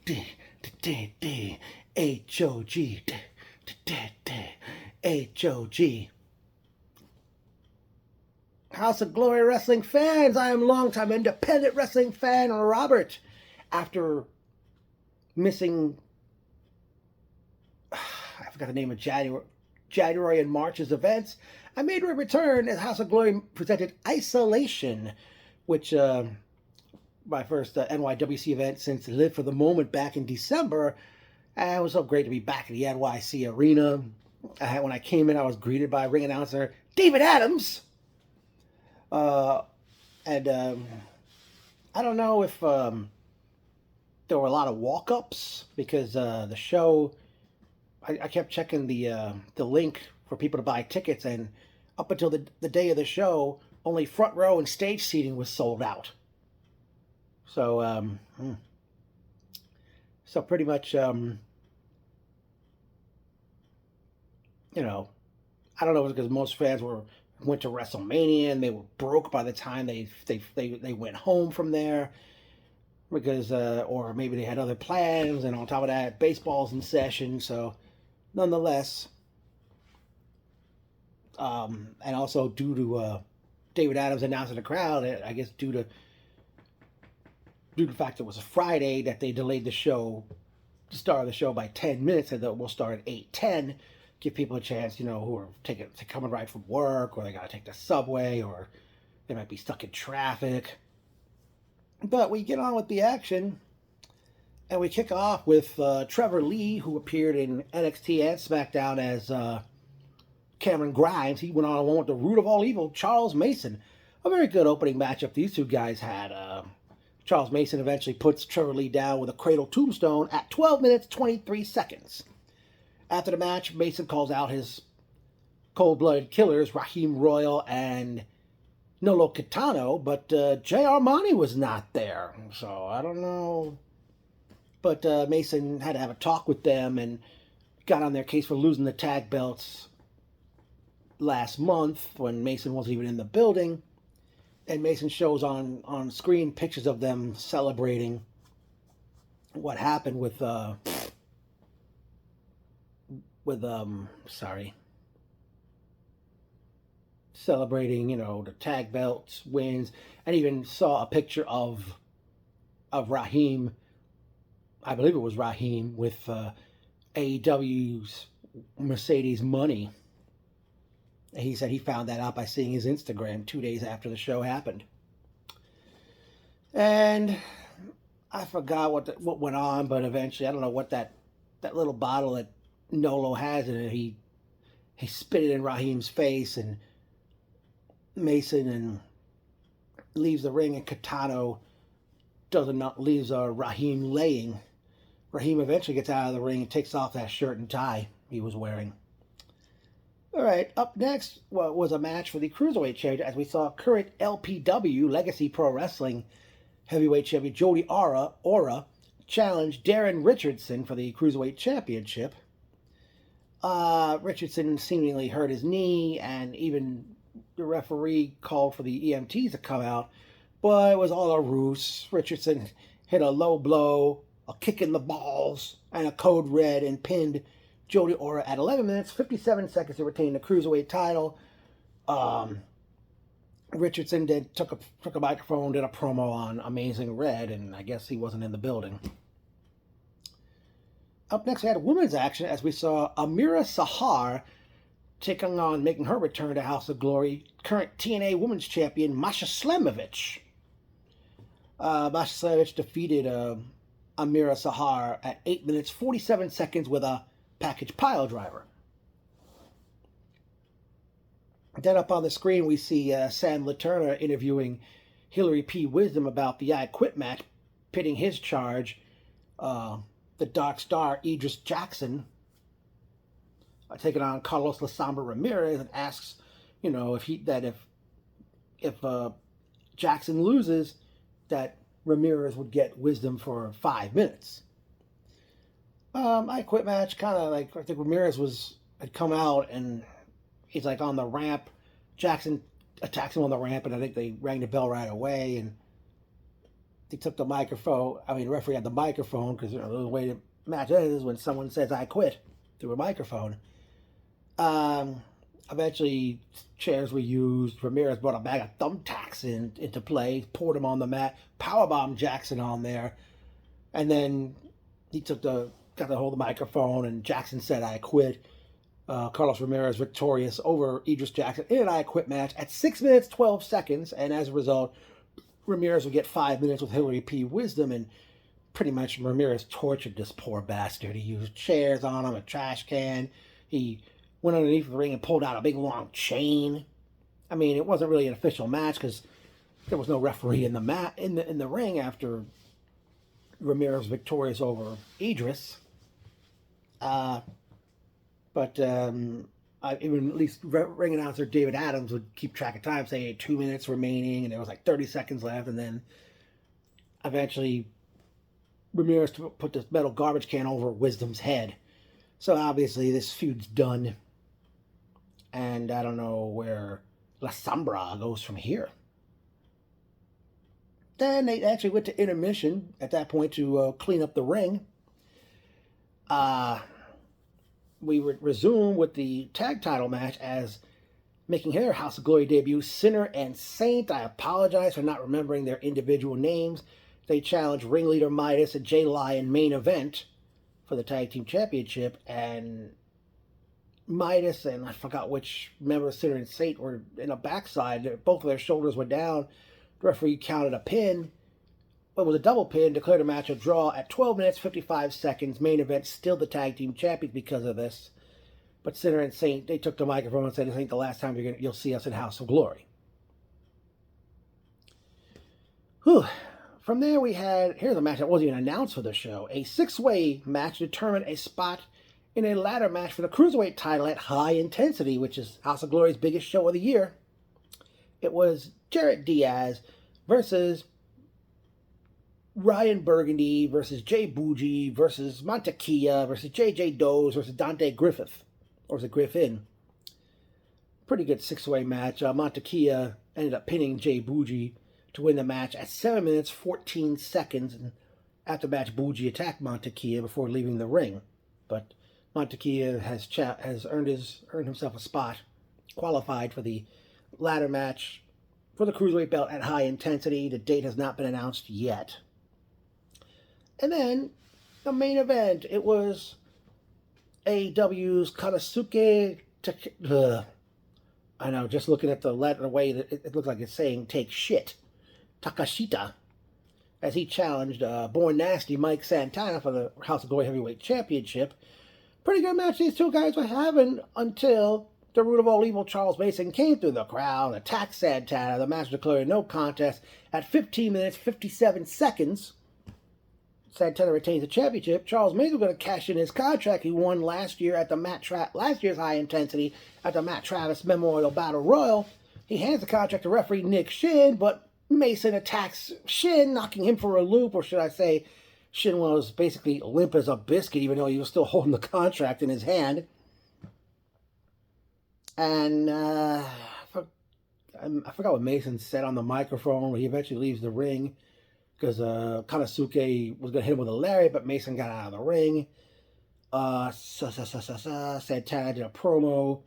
D, D, D, D, HOG, D, D, D, D, HOG. House of Glory Wrestling fans, I am longtime independent wrestling fan Robert. After missing, I forgot the name of January and March's events, I made my return as House of Glory presented Isolation, which my first NYWC event since Live for the Moment back in December. And it was so great to be back in the NYC arena. When I came in, I was greeted by ring announcer David Adams. And I don't know if there were a lot of walk-ups because the show, I kept checking the link for people to buy tickets, and up until the day of the show, only front row and stage seating was sold out. So, so pretty much, you know, I don't know, because most fans went to WrestleMania and they were broke by the time they went home from there, because or maybe they had other plans, and on top of that, baseball's in session. So, nonetheless, and also due to David Adams announcing the crowd, I guess due to the fact it was a Friday, that they delayed the show, the start of the show by 10 minutes, and that we'll start at 8:10, give people a chance, who are coming right from work, or they got to take the subway, or they might be stuck in traffic. But we get on with the action, and we kick off with Trevor Lee, who appeared in NXT and SmackDown as Cameron Grimes. He went on along with the root of all evil, Charles Mason. A very good opening matchup these two guys had. Charles Mason eventually puts Trevor Lee down with a cradle tombstone at 12 minutes, 23 seconds. After the match, Mason calls out his cold-blooded killers, Raheem Royal and Nolo Kitano, but Jay Armani was not there. So, I don't know. But Mason had to have a talk with them and got on their case for losing the tag belts last month when Mason wasn't even in the building. And Mason shows on screen pictures of them celebrating what happened with celebrating, the tag belts wins, and even saw a picture of Raheem, I believe it was Raheem, with AEW's Mercedes money. He said he found that out by seeing his Instagram 2 days after the show happened. And I forgot what went on, but eventually, I don't know what that little bottle that Nolo has in it, he spit it in Raheem's face, and Mason and leaves the ring, and Kitano leaves Raheem laying. Raheem eventually gets out of the ring and takes off that shirt and tie he was wearing. All right, up next was a match for the Cruiserweight Championship, as we saw current LPW, Legacy Pro Wrestling Heavyweight Champion Jody Aura challenge Darren Richardson for the Cruiserweight Championship. Richardson seemingly hurt his knee, and even the referee called for the EMTs to come out, but it was all a ruse. Richardson hit a low blow, a kick in the balls, and a code red, and pinned Jody Aura at 11 minutes, 57 seconds to retain the Cruiserweight title. Richardson then took a microphone, did a promo on Amazing Red, and I guess he wasn't in the building. Up next, we had women's action, as we saw Amira Sahar making her return to House of Glory, current TNA Women's Champion Masha Slamovich. Masha Slamovich defeated Amira Sahar at 8 minutes, 47 seconds with a package pile driver. Then up on the screen, we see Sam Laterna interviewing Hillary P. Wisdom about the I Quit match, pitting his charge, the Dark Star Idris Jackson, taking on Carlos La Sombra Ramirez, and asks, if Jackson loses, that Ramirez would get Wisdom for 5 minutes. I Quit match, kind of like, I think Ramirez had come out, and he's like on the ramp. Jackson attacks him on the ramp, and I think they rang the bell right away, and they took the microphone. I mean, the referee had the microphone because the way the match is when someone says "I quit" through a microphone. Um, Eventually, chairs were used. Ramirez brought a bag of thumbtacks into play, poured them on the mat, powerbombed Jackson on there, and then he got the hold of the microphone, and Jackson said, "I quit." Carlos Ramirez victorious over Idris Jackson in an I Quit match at 6 minutes 12 seconds, and as a result, Ramirez would get 5 minutes with Hillary P. Wisdom, and pretty much Ramirez tortured this poor bastard. He used chairs on him, a trash can. He went underneath the ring and pulled out a big long chain. I mean, it wasn't really an official match because there was no referee in the ring after Ramirez was victorious over Idris. But even at least ring announcer David Adams would keep track of time, saying 2 minutes remaining, and there was like 30 seconds left, and then eventually Ramirez put this metal garbage can over Wisdom's head. So obviously this feud's done, and I don't know where La Sombra goes from here. Then they actually went to intermission at that point to clean up the ring. We would resume with the tag title match as making their House of Glory debut, Sinner and Saint. I apologize for not remembering their individual names. They challenged ringleader Midas and Jay Lyon main event for the tag team championship, and Midas and I forgot which member of Sinner and Saint were in a backside. Both of their shoulders were down. The referee counted a pin. It was a double pin, declared a match a draw at 12 minutes, 55 seconds. Main event, still the tag team champions because of this. But Sinner and Saint, they took the microphone and said, "This ain't the last time you'll see us in House of Glory." Whew. From there we had, here's a match that wasn't even announced for the show. A six-way match determined a spot in a ladder match for the Cruiserweight title at High Intensity, which is House of Glory's biggest show of the year. It was Jarrett Diaz versus Ryan Burgundy versus Jay Bougie versus Montekia versus J.J. Doze versus Dante Griffith. Or was it Griffin? Pretty good six-way match. Montekia ended up pinning Jay Bougie to win the match at 7 minutes, 14 seconds. And after the match, Bougie attacked Montekia before leaving the ring. But Montekia has earned himself a spot, qualified for the ladder match for the Cruiserweight belt at High Intensity. The date has not been announced yet. And then the main event, it was AEW's Konosuke. I know, just looking at the way that it looks like it's saying "take shit." Takashita, as he challenged Born Nasty Mike Santana for the House of Glory Heavyweight Championship. Pretty good match these two guys were having until the root of all evil, Charles Mason, came through the crowd, attacked Santana. The match declared no contest at 15 minutes, 57 seconds. Santana retains the championship. Charles Mason was going to cash in his contract he won last year at the last year's High Intensity at the Matt Travis Memorial Battle Royal. He hands the contract to referee Nick Shin, but Mason attacks Shin, knocking him for a loop, or should I say, Shin was basically limp as a biscuit, even though he was still holding the contract in his hand. And I forgot what Mason said on the microphone when he eventually leaves the ring, because Konosuke was going to hit him with a lariat, but Mason got out of the ring. Santana did a promo.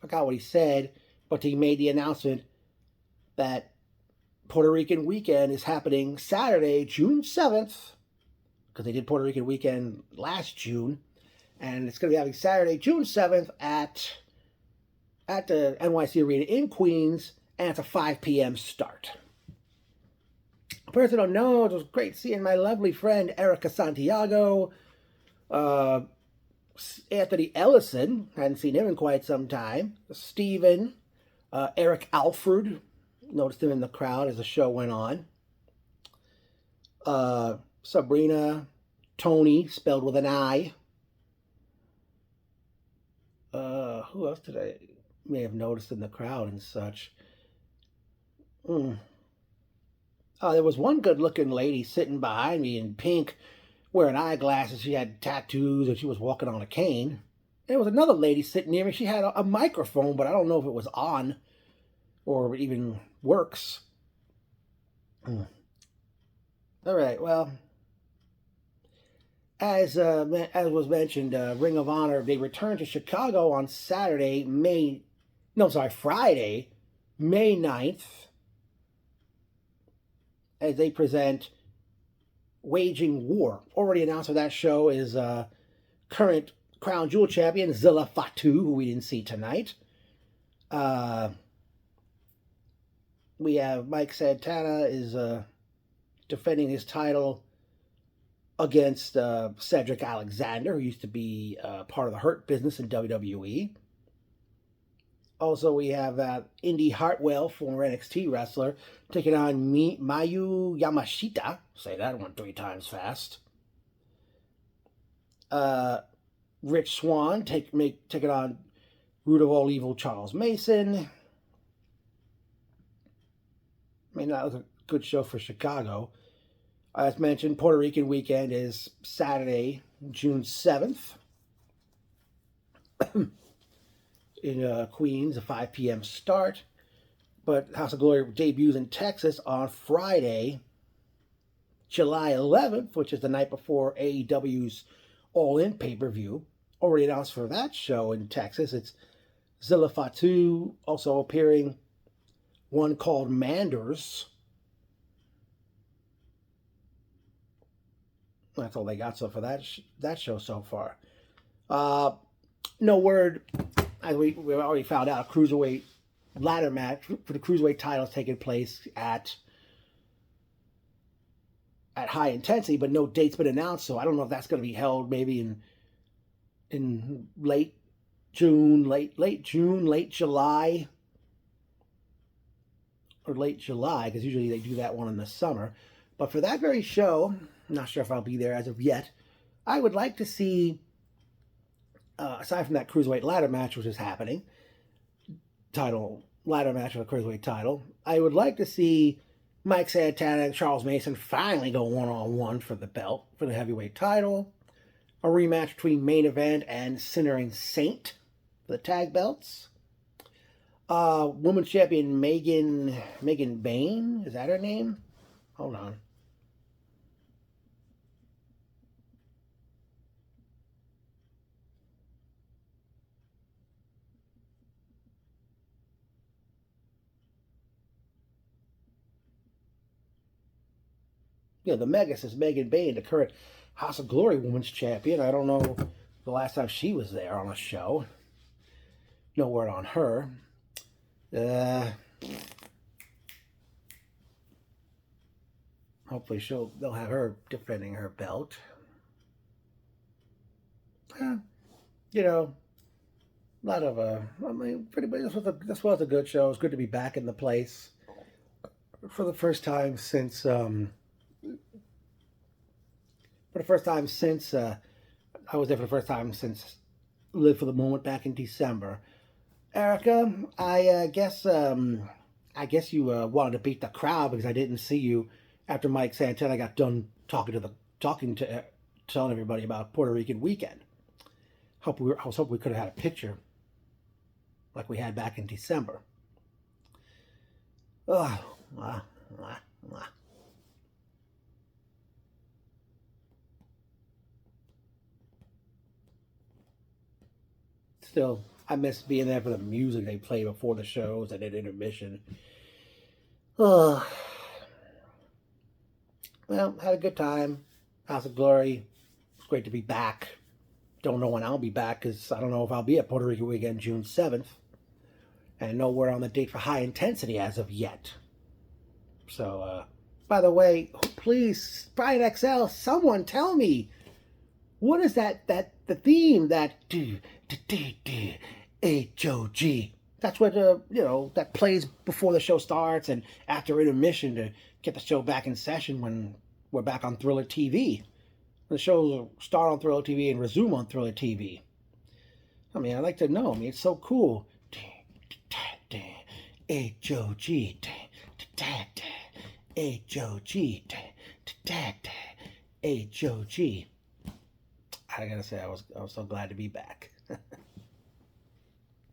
Forgot what he said, but he made the announcement that Puerto Rican Weekend is happening Saturday, June 7th, because they did Puerto Rican Weekend last June, and it's going to be having Saturday, June 7th at the NYC Arena in Queens, and it's a 5 p.m. start. Person don't know, it was great seeing my lovely friend Erica Santiago. Anthony Ellison, hadn't seen him in quite some time. Steven, Eric Alford, noticed him in the crowd as the show went on. Sabrina, Tony, spelled with an I. Who else did I may have noticed in the crowd and such? There was one good-looking lady sitting behind me in pink, wearing eyeglasses. She had tattoos, and she was walking on a cane. There was another lady sitting near me. She had a microphone, but I don't know if it was on or it even works. All right. Well, as was mentioned, Ring of Honor, they returned to Chicago on Friday, May 9th, as they present Waging War. Already announced for that show is current Crown Jewel champion Zilla Fatu, who we didn't see tonight. We have Mike Santana is defending his title against Cedric Alexander, who used to be part of the Hurt Business in WWE. Also, we have Indy Hartwell, former NXT wrestler, taking on Mayu Yamashita. Say that one 3 times fast. Rich Swann taking on Root of All Evil Charles Mason. I mean, that was a good show for Chicago. As mentioned, Puerto Rican weekend is Saturday, June 7th. In Queens, a 5 p.m. start. But House of Glory debuts in Texas on Friday, July 11th, which is the night before AEW's All In pay-per-view. Already announced for that show in Texas. It's Zilla Fatu, also appearing, one called Manders. That's all they got so for that show so far. No word, as we already found out, a cruiserweight ladder match for the cruiserweight titles taking place at High Intensity, but no date's been announced, so I don't know if that's going to be held maybe in late June, late July, or late July, because usually they do that one in the summer. But for that very show, I'm not sure if I'll be there as of yet. I would like to see, aside from that cruiserweight ladder match, which is happening, ladder match for the cruiserweight title, I would like to see Mike Santana and Charles Mason finally go one-on-one for the belt, for the heavyweight title. A rematch between Main Event and Sinner and Saint for the tag belts. Women's champion Megan Bain, is that her name? Hold on. Yeah, the Megas is Megan Bain, the current House of Glory Women's Champion. I don't know the last time she was there on a show. No word on her. Hopefully they'll have her defending her belt. You know, a lot of I mean, pretty much this was a good show. It was good to be back in the place for the first time since I was there for the first time since Live for the Moment back in December. Erica, I guess you wanted to beat the crowd because I didn't see you after Mike Santana got done telling everybody about Puerto Rican weekend. I was hoping we could have had a picture like we had back in December. Still, I miss being there for the music they played before the shows and at intermission. Well, had a good time. House of Glory. It's great to be back. Don't know when I'll be back because I don't know if I'll be at Puerto Rico weekend June 7th. And no word on the date for High Intensity as of yet. So, by the way, please, Brian XL, someone tell me, what is the theme, that HOG? That's what, that plays before the show starts and after intermission to get the show back in session when we're back on Thriller TV. The shows will start on Thriller TV and resume on Thriller TV. I mean, I'd like to know. I mean, it's so cool. HOG. HOG. I gotta say, I was so glad to be back.